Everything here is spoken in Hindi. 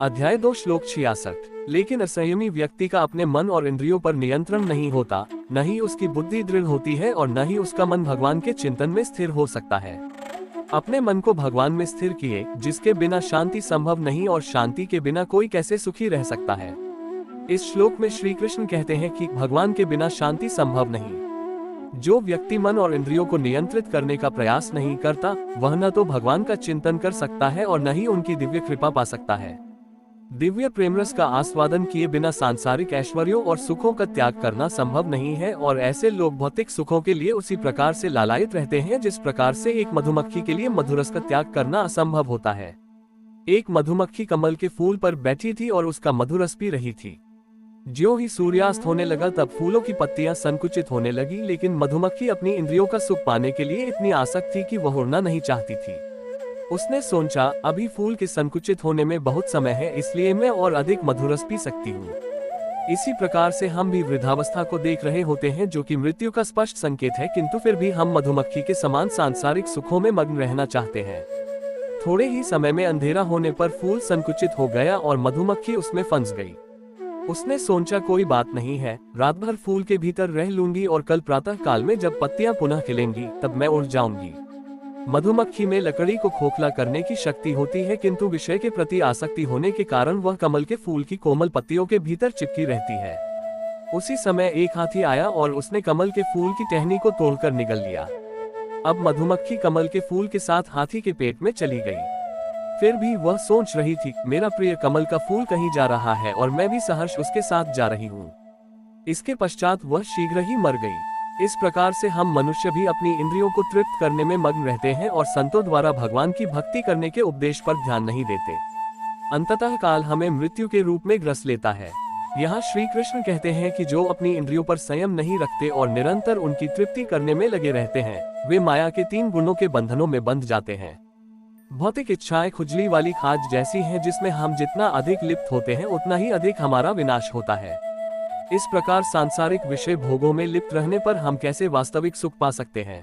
अध्याय 2 श्लोक 66। लेकिन असंयमी व्यक्ति का अपने मन और इंद्रियों पर नियंत्रण नहीं होता, न ही उसकी बुद्धि दृढ़ होती है और न ही उसका मन भगवान के चिंतन में स्थिर हो सकता है। अपने मन को भगवान में स्थिर किए, जिसके बिना शांति संभव नहीं और शांति के बिना कोई कैसे सुखी रह सकता है। इस श्लोक में श्री कृष्ण कहते हैं कि भगवान के बिना शांति संभव नहीं। जो व्यक्ति मन और इंद्रियों को नियंत्रित करने का प्रयास नहीं करता, वह न तो भगवान का चिंतन कर सकता है और न ही उनकी दिव्य कृपा पा सकता है। दिव्य प्रेमरस का आस्वादन किए बिना सांसारिक ऐश्वर्यों और सुखों का त्याग करना संभव नहीं है और ऐसे लोग भौतिक सुखों के लिए उसी प्रकार से लालायित रहते हैं जिस प्रकार से एक मधुमक्खी के लिए मधुरस का त्याग करना असंभव होता है। एक मधुमक्खी कमल के फूल पर बैठी थी और उसका मधुरस पी रही थी। ज्यों ही सूर्यास्त होने लगा तब फूलों की पत्तियां संकुचित होने लगी, लेकिन मधुमक्खी अपनी इंद्रियों का सुख पाने के लिए इतनी आसक्त थी कि वह उड़ना नहीं चाहती थी। उसने सोचा, अभी फूल के संकुचित होने में बहुत समय है, इसलिए मैं और अधिक मधुरस पी सकती हूँ। इसी प्रकार से हम भी वृद्धावस्था को देख रहे होते हैं, जो कि मृत्यु का स्पष्ट संकेत है, किंतु फिर भी हम मधुमक्खी के समान सांसारिक सुखों में मग्न रहना चाहते हैं। थोड़े ही समय में अंधेरा होने पर फूल संकुचित हो गया और मधुमक्खी उसमें फंस गई। उसने सोचा, कोई बात नहीं है, रात भर फूल के भीतर रह लूंगी और कल प्रातः काल में जब पत्तियां पुनः खिलेंगी तब मैं उड़ जाऊंगी। मधुमक्खी में लकड़ी को खोखला करने की शक्ति होती है, किंतु विषय के प्रति आसक्ति होने के कारण वह कमल के फूल की कोमल पत्तियों के भीतर चिपकी रहती है। उसी समय एक हाथी आया और उसने कमल के फूल की टहनी को तोड़कर निगल लिया। अब मधुमक्खी कमल के फूल के साथ हाथी के पेट में चली गई। फिर भी वह सोच रही थी, मेरा प्रिय कमल का फूल कहीं जा रहा है और मैं भी सहर्ष उसके साथ जा रही हूँ। इसके पश्चात वह शीघ्र ही मर गई। इस प्रकार से हम मनुष्य भी अपनी इंद्रियों को तृप्त करने में मग्न रहते हैं और संतों द्वारा भगवान की भक्ति करने के उपदेश पर ध्यान नहीं देते। अंततः काल हमें मृत्यु के रूप में ग्रस लेता है। यहाँ श्री कृष्ण कहते हैं कि जो अपनी इंद्रियों पर संयम नहीं रखते और निरंतर उनकी तृप्ति करने में लगे रहते हैं, वे माया के 3 गुणों के बंधनों में बंध जाते हैं। भौतिक इच्छाएं खुजली वाली खाज जैसी हैं, जिसमें हम जितना अधिक लिप्त होते हैं उतना ही अधिक हमारा विनाश होता है। इस प्रकार सांसारिक विषय भोगों में लिप्त रहने पर हम कैसे वास्तविक सुख पा सकते हैं।